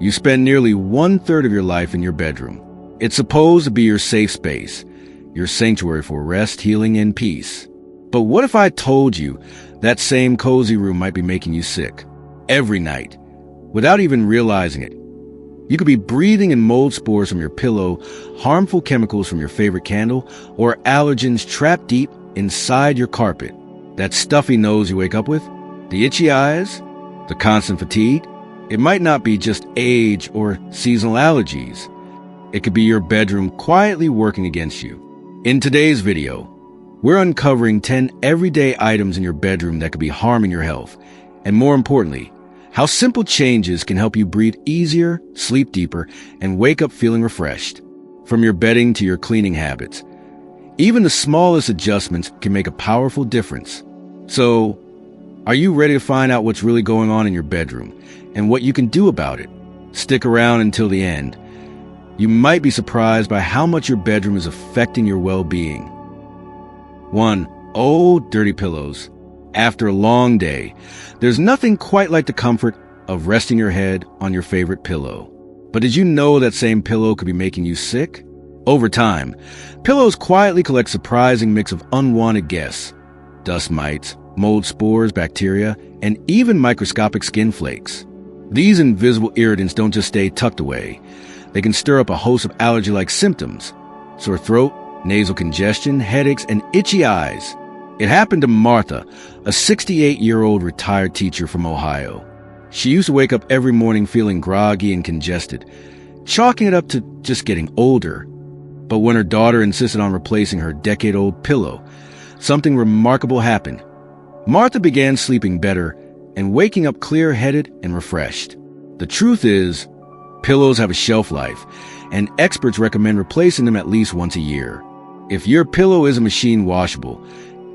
You spend nearly 1/3 of your life in your bedroom. It's supposed to be your safe space, your sanctuary for rest, healing, and peace. But what if I told you that same cozy room might be making you sick every night without even realizing it? You could be breathing in mold spores from your pillow, harmful chemicals from your favorite candle, or allergens trapped deep inside your carpet. That stuffy nose you wake up with, the itchy eyes, the constant fatigue. It might not be just age or seasonal allergies. It could be your bedroom quietly working against you. In today's video, we're uncovering 10 everyday items in your bedroom that could be harming your health. And more importantly, how simple changes can help you breathe easier, sleep deeper, and wake up feeling refreshed. From your bedding to your cleaning habits, even the smallest adjustments can make a powerful difference. So, are you ready to find out what's really going on in your bedroom and what you can do about it? Stick around until the end. You might be surprised by how much your bedroom is affecting your well-being. 1. Old, dirty pillows. After a long day, there's nothing quite like the comfort of resting your head on your favorite pillow. But did you know that same pillow could be making you sick? Over time, pillows quietly collect a surprising mix of unwanted guests: dust mites, mold spores, bacteria, and even microscopic skin flakes. These invisible irritants don't just stay tucked away. They can stir up a host of allergy-like symptoms: sore throat, nasal congestion, headaches, and itchy eyes. It happened to Martha, a 68-year-old retired teacher from Ohio. She used to wake up every morning feeling groggy and congested, chalking it up to just getting older. But when her daughter insisted on replacing her decade-old pillow, something remarkable happened. Martha began sleeping better and waking up clear-headed and refreshed. The truth is, pillows have a shelf life, and experts recommend replacing them at least once a year. If your pillow isn't machine washable,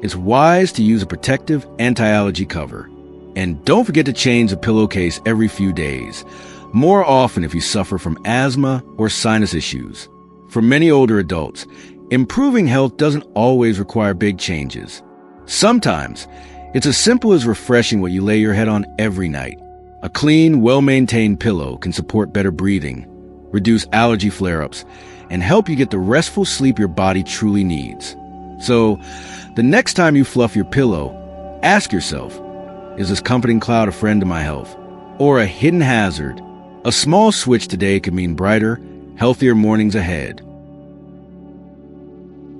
it's wise to use a protective anti-allergy cover. And don't forget to change the pillowcase every few days, more often if you suffer from asthma or sinus issues. For many older adults, improving health doesn't always require big changes. Sometimes, it's as simple as refreshing what you lay your head on every night. A clean, well-maintained pillow can support better breathing, reduce allergy flare-ups, and help you get the restful sleep your body truly needs. So, the next time you fluff your pillow, ask yourself, is this comforting cloud a friend to my health, or a hidden hazard? A small switch today could mean brighter, healthier mornings ahead.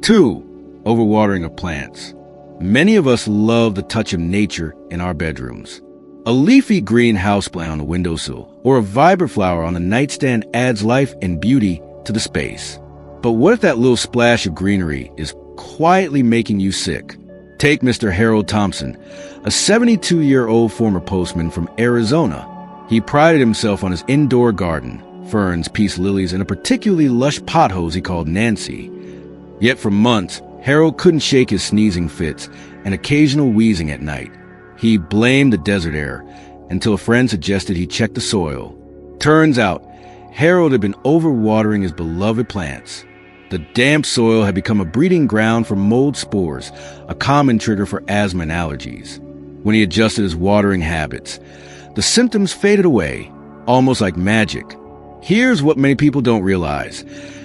2. Overwatering of plants. Many of us love the touch of nature in our bedrooms. A leafy green houseplant on the windowsill or a vibrant flower on the nightstand adds life and beauty to the space. But what if that little splash of greenery is quietly making you sick? Take Mr. Harold Thompson, a 72-year-old former postman from Arizona. He prided himself on his indoor garden, ferns, peace lilies, and a particularly lush pothose he called Nancy. Yet for months, Harold couldn't shake his sneezing fits and occasional wheezing at night. He blamed the desert air until a friend suggested he check the soil. Turns out, Harold had been overwatering his beloved plants. The damp soil had become a breeding ground for mold spores, a common trigger for asthma and allergies. When he adjusted his watering habits, the symptoms faded away, almost like magic. Here's what many people don't realize.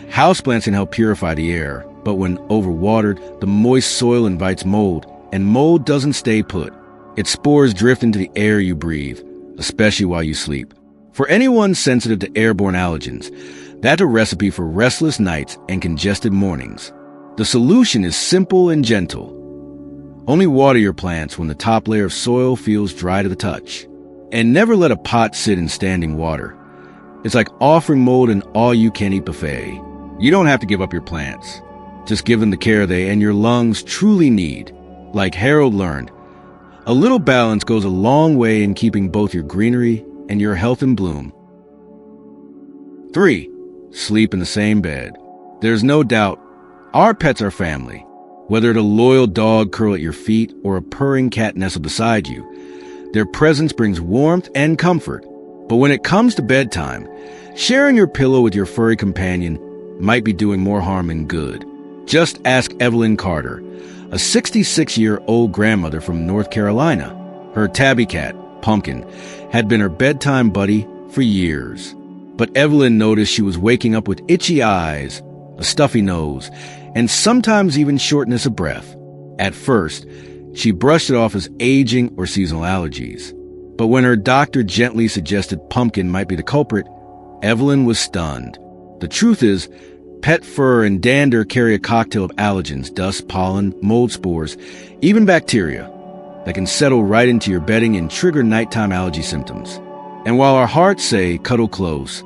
Houseplants can help purify the air, but when overwatered, the moist soil invites mold, and mold doesn't stay put. Its spores drift into the air you breathe, especially while you sleep. For anyone sensitive to airborne allergens, that's a recipe for restless nights and congested mornings. The solution is simple and gentle. Only water your plants when the top layer of soil feels dry to the touch. And never let a pot sit in standing water. It's like offering mold an all-you-can-eat buffet. You don't have to give up your plants. Just give them the care they and your lungs truly need. Like Harold learned, a little balance goes a long way in keeping both your greenery and your health in bloom. 3. Sleep in the same bed. There's no doubt, our pets are family. Whether a loyal dog curl at your feet or a purring cat nestle beside you, their presence brings warmth and comfort. But when it comes to bedtime, sharing your pillow with your furry companion might be doing more harm than good. Just ask Evelyn Carter, a 66-year-old grandmother from North Carolina. Her tabby cat, Pumpkin, had been her bedtime buddy for years. But Evelyn noticed she was waking up with itchy eyes, a stuffy nose, and sometimes even shortness of breath. At first, she brushed it off as aging or seasonal allergies. But when her doctor gently suggested pumpkin might be the culprit, Evelyn was stunned. The truth is, pet fur and dander carry a cocktail of allergens, dust, pollen, mold spores, even bacteria that can settle right into your bedding and trigger nighttime allergy symptoms. And while our hearts say cuddle close,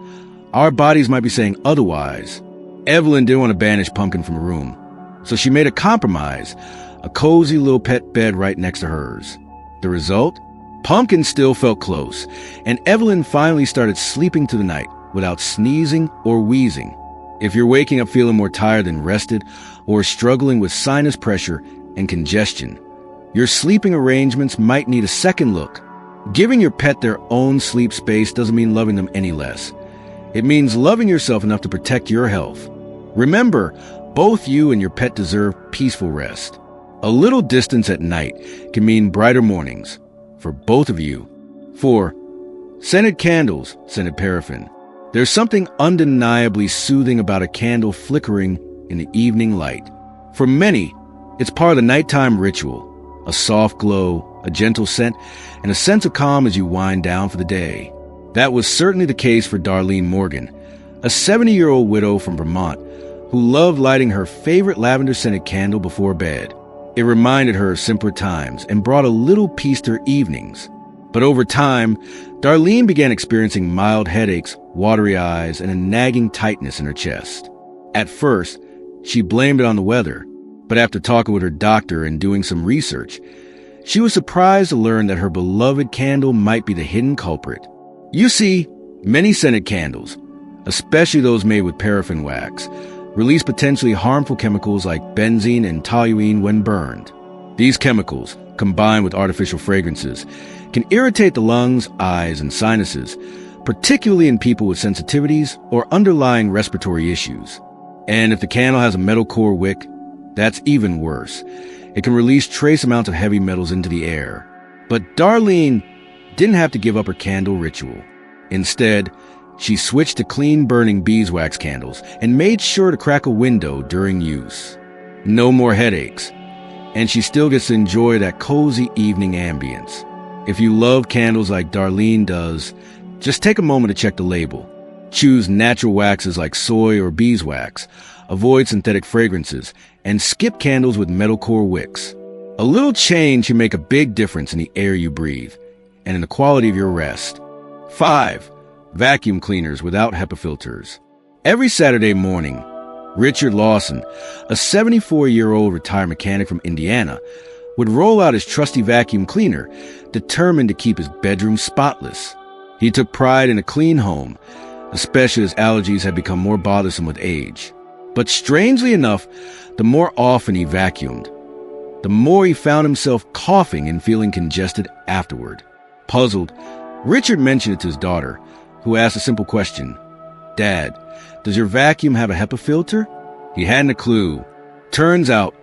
our bodies might be saying otherwise. Evelyn didn't want to banish Pumpkin from her room, so she made a compromise, a cozy little pet bed right next to hers. The result? Pumpkin still felt close, and Evelyn finally started sleeping through the night without sneezing or wheezing. If you're waking up feeling more tired than rested or struggling with sinus pressure and congestion, your sleeping arrangements might need a second look. Giving your pet their own sleep space doesn't mean loving them any less. It means loving yourself enough to protect your health. Remember, both you and your pet deserve peaceful rest. A little distance at night can mean brighter mornings for both of you. 4. Scented candles, scented paraffin. There's something undeniably soothing about a candle flickering in the evening light. For many, it's part of the nighttime ritual. A soft glow, a gentle scent, and a sense of calm as you wind down for the day. That was certainly the case for Darlene Morgan, a 70-year-old widow from Vermont who loved lighting her favorite lavender-scented candle before bed. It reminded her of simpler times and brought a little peace to her evenings. But over time, Darlene began experiencing mild headaches, watery eyes, and a nagging tightness in her chest. At first, she blamed it on the weather, but after talking with her doctor and doing some research, she was surprised to learn that her beloved candle might be the hidden culprit. You see, many scented candles, especially those made with paraffin wax, release potentially harmful chemicals like benzene and toluene when burned. These chemicals, combined with artificial fragrances, can irritate the lungs, eyes, and sinuses, particularly in people with sensitivities or underlying respiratory issues. And if the candle has a metal core wick, that's even worse. It can release trace amounts of heavy metals into the air. But Darlene didn't have to give up her candle ritual. Instead, she switched to clean-burning beeswax candles and made sure to crack a window during use. No more headaches. And she still gets to enjoy that cozy evening ambience. If you love candles like Darlene does, just take a moment to check the label. Choose natural waxes like soy or beeswax, avoid synthetic fragrances, and skip candles with metal core wicks. A little change can make a big difference in the air you breathe and in the quality of your rest. 5. Vacuum cleaners without HEPA filters. Every Saturday morning, Richard Lawson, a 74-year-old retired mechanic from Indiana, would roll out his trusty vacuum cleaner, determined to keep his bedroom spotless. He took pride in a clean home, especially as allergies had become more bothersome with age. But strangely enough, the more often he vacuumed, the more he found himself coughing and feeling congested afterward. Puzzled, Richard mentioned it to his daughter, who asked a simple question. "Dad, does your vacuum have a HEPA filter?" He hadn't a clue. Turns out,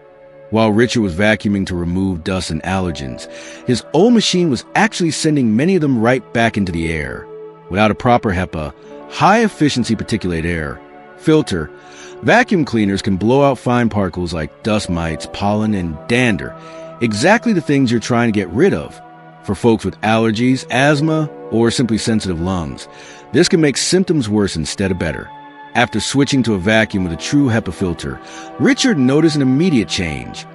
while Richard was vacuuming to remove dust and allergens, his old machine was actually sending many of them right back into the air. Without a proper HEPA, high-efficiency particulate air, filter, vacuum cleaners can blow out fine particles like dust mites, pollen, and dander, exactly the things you're trying to get rid of. For folks with allergies, asthma, or simply sensitive lungs, this can make symptoms worse instead of better. After switching to a vacuum with a true HEPA filter, Richard noticed an immediate change.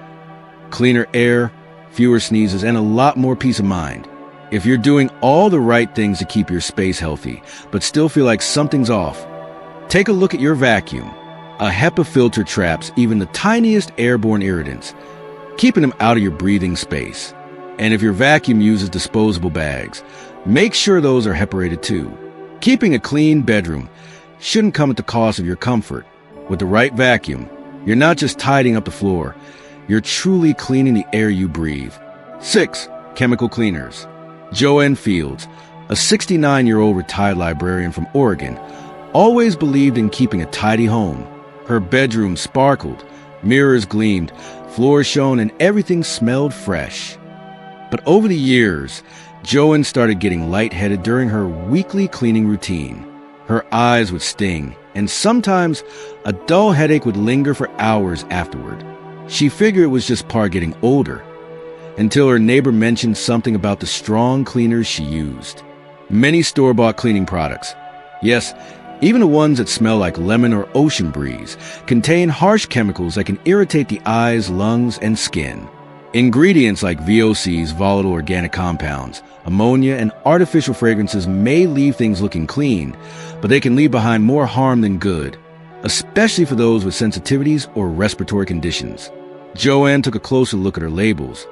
Cleaner air, fewer sneezes, and a lot more peace of mind. If you're doing all the right things to keep your space healthy, but still feel like something's off, take a look at your vacuum. A HEPA filter traps even the tiniest airborne irritants, keeping them out of your breathing space. And if your vacuum uses disposable bags, make sure those are HEPA-rated too. Keeping a clean bedroom shouldn't come at the cost of your comfort. With the right vacuum, you're not just tidying up the floor, you're truly cleaning the air you breathe. 6. Chemical cleaners. Joanne Fields, a 69-year-old retired librarian from Oregon, always believed in keeping a tidy home. Her bedroom sparkled, mirrors gleamed, floors shone, and everything smelled fresh. But over the years, Joanne started getting lightheaded during her weekly cleaning routine. Her eyes would sting, and sometimes a dull headache would linger for hours afterward. She figured it was just part getting older, until her neighbor mentioned something about the strong cleaners she used. Many store-bought cleaning products, yes, even the ones that smell like lemon or ocean breeze, contain harsh chemicals that can irritate the eyes, lungs, and skin. Ingredients like VOCs, volatile organic compounds, ammonia, and artificial fragrances may leave things looking clean, but they can leave behind more harm than good, especially for those with sensitivities or respiratory conditions. Joanne took a closer look at her labels,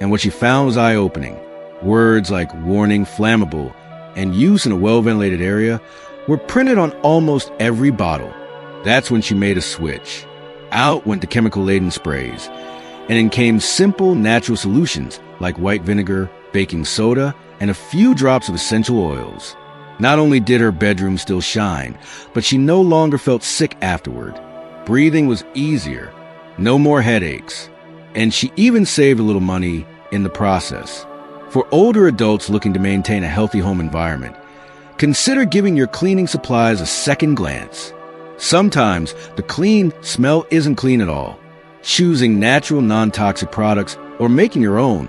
and what she found was eye-opening. Words like warning, flammable, and use in a well-ventilated area were printed on almost every bottle. That's when she made a switch. Out went the chemical-laden sprays, and in came simple, natural solutions like white vinegar, baking soda, and a few drops of essential oils. Not only did her bedroom still shine, but she no longer felt sick afterward. Breathing was easier, no more headaches, and she even saved a little money in the process. For older adults looking to maintain a healthy home environment, consider giving your cleaning supplies a second glance. Sometimes the clean smell isn't clean at all. Choosing natural, non-toxic products or making your own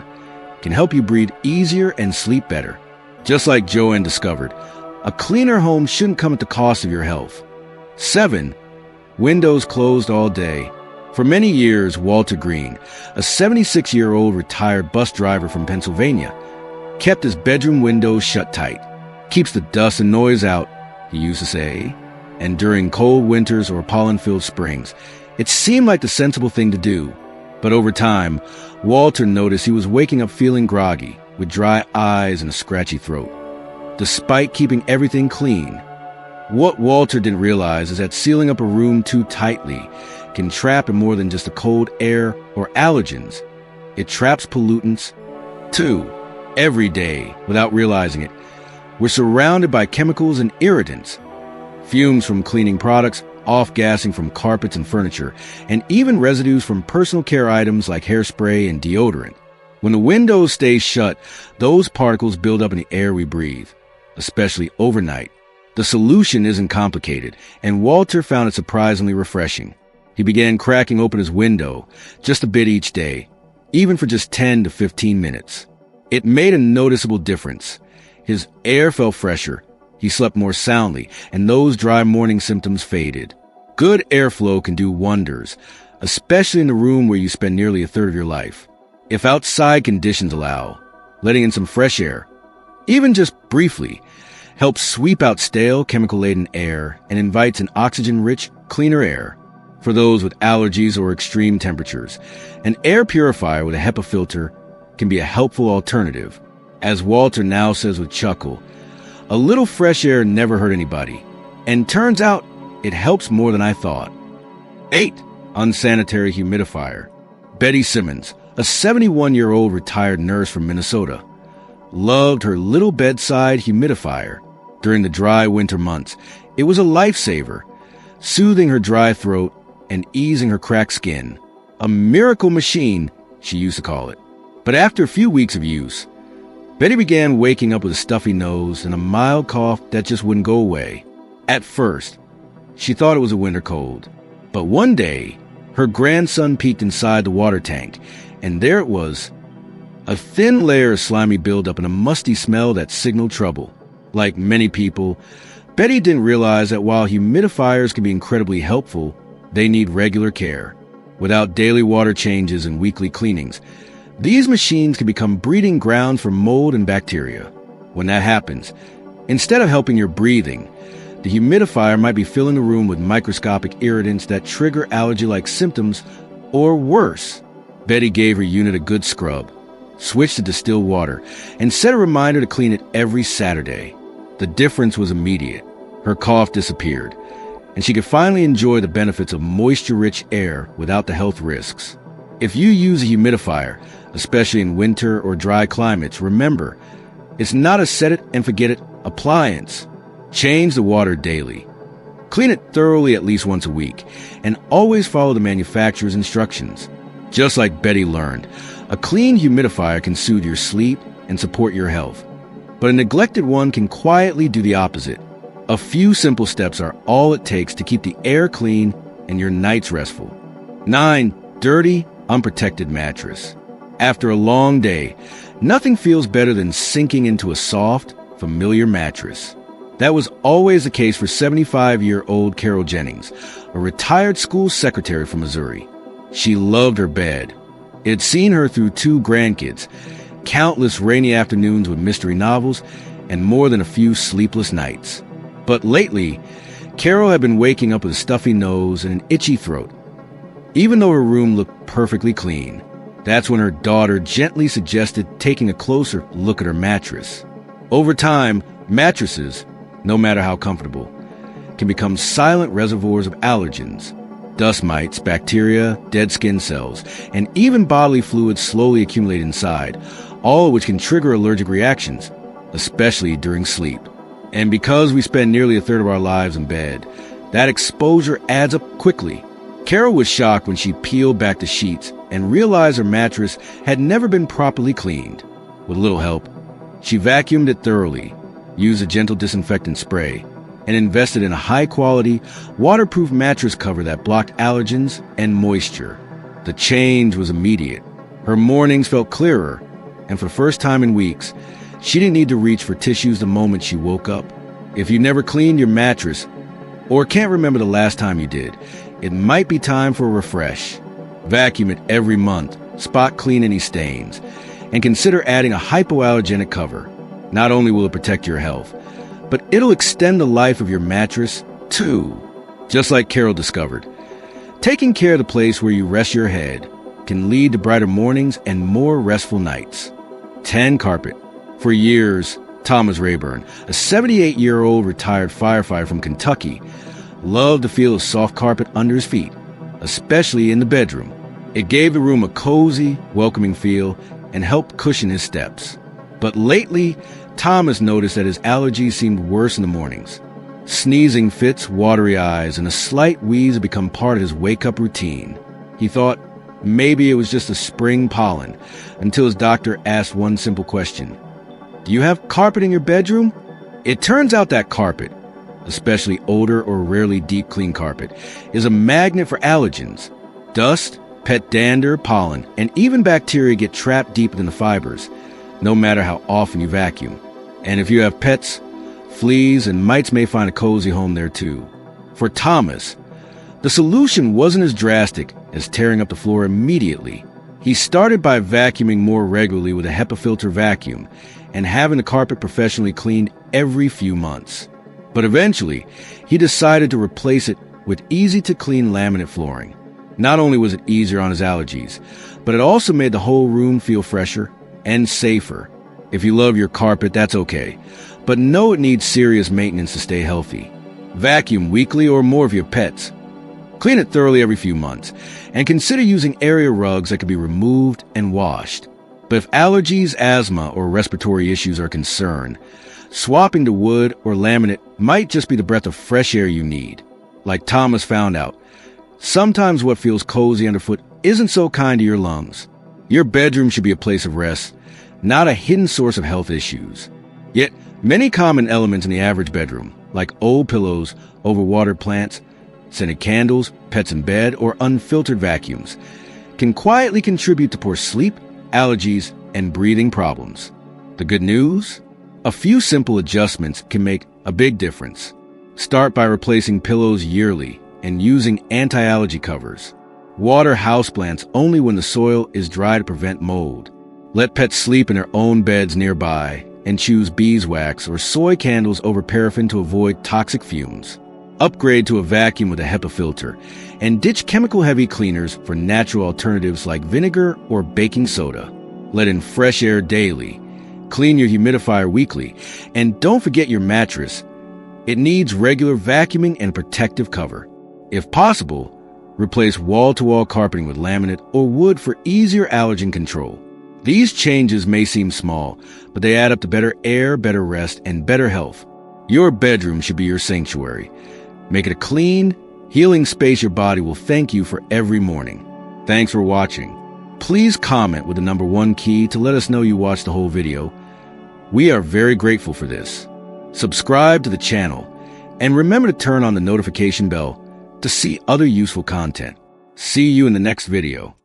can help you breathe easier and sleep better. Just like Joanne discovered, a cleaner home shouldn't come at the cost of your health. 7. Windows closed all day. For many years, Walter Green, a 76-year-old retired bus driver from Pennsylvania, kept his bedroom windows shut tight. Keeps the dust and noise out, he used to say. And during cold winters or pollen-filled springs, it seemed like the sensible thing to do. But over time, Walter noticed he was waking up feeling groggy, with dry eyes and a scratchy throat, despite keeping everything clean. What Walter didn't realize is that sealing up a room too tightly can trap in more than just the cold air or allergens. It traps pollutants, too. Every day, without realizing it, we're surrounded by chemicals and irritants. Fumes from cleaning products, off-gassing from carpets and furniture, and even residues from personal care items like hairspray and deodorant. When the windows stay shut, those particles build up in the air we breathe, especially overnight. The solution isn't complicated, and Walter found it surprisingly refreshing. He began cracking open his window just a bit each day, even for just 10 to 15 minutes. It made a noticeable difference. His air felt fresher, he slept more soundly, and those dry morning symptoms faded. Good airflow can do wonders, especially in the room where you spend nearly a third of your life. If outside conditions allow, letting in some fresh air, even just briefly, helps sweep out stale, chemical-laden air and invites an oxygen-rich, cleaner air. For those with allergies or extreme temperatures, an air purifier with a HEPA filter can be a helpful alternative. As Walter now says with chuckle, a little fresh air never hurt anybody, and turns out it helps more than I thought. 8. Unsanitary humidifier. Betty Simmons, a 71-year-old retired nurse from Minnesota, loved her little bedside humidifier. During the dry winter months, it was a lifesaver, soothing her dry throat and easing her cracked skin. A miracle machine, she used to call it. But after a few weeks of use, Betty began waking up with a stuffy nose and a mild cough that just wouldn't go away. At first, she thought it was a winter cold. But one day, her grandson peeked inside the water tank, and there it was, a thin layer of slimy buildup and a musty smell that signaled trouble. Like many people, Betty didn't realize that while humidifiers can be incredibly helpful, they need regular care. Without daily water changes and weekly cleanings, these machines can become breeding grounds for mold and bacteria. When that happens, instead of helping your breathing, the humidifier might be filling the room with microscopic irritants that trigger allergy-like symptoms, or worse. Betty gave her unit a good scrub, switched to distilled water, and set a reminder to clean it every Saturday. The difference was immediate. Her cough disappeared, and she could finally enjoy the benefits of moisture-rich air without the health risks. If you use a humidifier, especially in winter or dry climates, remember, it's not a set-it-and-forget-it appliance. Change the water daily. Clean it thoroughly at least once a week, and always follow the manufacturer's instructions. Just like Betty learned, a clean humidifier can soothe your sleep and support your health. But a neglected one can quietly do the opposite. A few simple steps are all it takes to keep the air clean and your nights restful. 9. Dirty, unprotected mattress. After a long day, nothing feels better than sinking into a soft, familiar mattress. That was always the case for 75-year-old Carol Jennings, a retired school secretary from Missouri. She loved her bed. It had seen her through 2 grandkids, countless rainy afternoons with mystery novels, and more than a few sleepless nights. But lately, Carol had been waking up with a stuffy nose and an itchy throat. Even though her room looked perfectly clean, that's when her daughter gently suggested taking a closer look at her mattress. Over time, mattresses, no matter how comfortable, can become silent reservoirs of allergens. Dust mites, bacteria, dead skin cells, and even bodily fluids slowly accumulate inside, all of which can trigger allergic reactions, especially during sleep. And because we spend nearly a third of our lives in bed, that exposure adds up quickly. Carol was shocked when she peeled back the sheets and realized her mattress had never been properly cleaned. With little help, she vacuumed it thoroughly, used a gentle disinfectant spray, and invested in a high-quality, waterproof mattress cover that blocked allergens and moisture. The change was immediate. Her mornings felt clearer, and for the first time in weeks, she didn't need to reach for tissues the moment she woke up. If you never cleaned your mattress, or can't remember the last time you did, it might be time for a refresh. Vacuum it every month, spot clean any stains, and consider adding a hypoallergenic cover. Not only will it protect your health, but it'll extend the life of your mattress, too. Just like Carol discovered, taking care of the place where you rest your head can lead to brighter mornings and more restful nights. 10. Carpet. For years, Thomas Rayburn, a 78-year-old retired firefighter from Kentucky, loved to feel a soft carpet under his feet, especially in the bedroom. It gave the room a cozy, welcoming feel and helped cushion his steps. But lately, Thomas noticed that his allergies seemed worse in the mornings. Sneezing fits, watery eyes, and a slight wheeze had become part of his wake-up routine. He thought maybe it was just a spring pollen, until his doctor asked one simple question. Do you have carpet in your bedroom? It turns out that carpet, especially older or rarely deep clean carpet, is a magnet for allergens. Dust, pet dander, pollen, and even bacteria get trapped deep in the fibers, no matter how often you vacuum. And if you have pets, fleas and mites may find a cozy home there too. For Thomas, the solution wasn't as drastic as tearing up the floor immediately. He started by vacuuming more regularly with a HEPA filter vacuum and having the carpet professionally cleaned every few months. But eventually, he decided to replace it with easy-to-clean laminate flooring. Not only was it easier on his allergies, but it also made the whole room feel fresher and safer. If you love your carpet, that's okay, but know it needs serious maintenance to stay healthy. Vacuum weekly or more of your pets. Clean it thoroughly every few months, and consider using area rugs that can be removed and washed. But if allergies, asthma, or respiratory issues are a concern, swapping to wood or laminate might just be the breath of fresh air you need. Like Thomas found out, sometimes what feels cozy underfoot isn't so kind to your lungs. Your bedroom should be a place of rest, not a hidden source of health issues. Yet, many common elements in the average bedroom, like old pillows, overwatered plants, scented candles, pets in bed, or unfiltered vacuums, can quietly contribute to poor sleep, allergies, and breathing problems. The good news? A few simple adjustments can make a big difference. Start by replacing pillows yearly and using anti-allergy covers. Water houseplants only when the soil is dry to prevent mold. Let pets sleep in their own beds nearby and choose beeswax or soy candles over paraffin to avoid toxic fumes. Upgrade to a vacuum with a HEPA filter, and ditch chemical-heavy cleaners for natural alternatives like vinegar or baking soda. Let in fresh air daily. Clean your humidifier weekly, and don't forget your mattress. It needs regular vacuuming and protective cover. If possible, replace wall-to-wall carpeting with laminate or wood for easier allergen control. These changes may seem small, but they add up to better air, better rest, and better health. Your bedroom should be your sanctuary. Make it a clean, healing space your body will thank you for every morning. Thanks for watching. Please comment with the number 1 key to let us know you watched the whole video. We are very grateful for this. Subscribe to the channel And remember to turn on the notification bell to see other useful content. See you in the next video.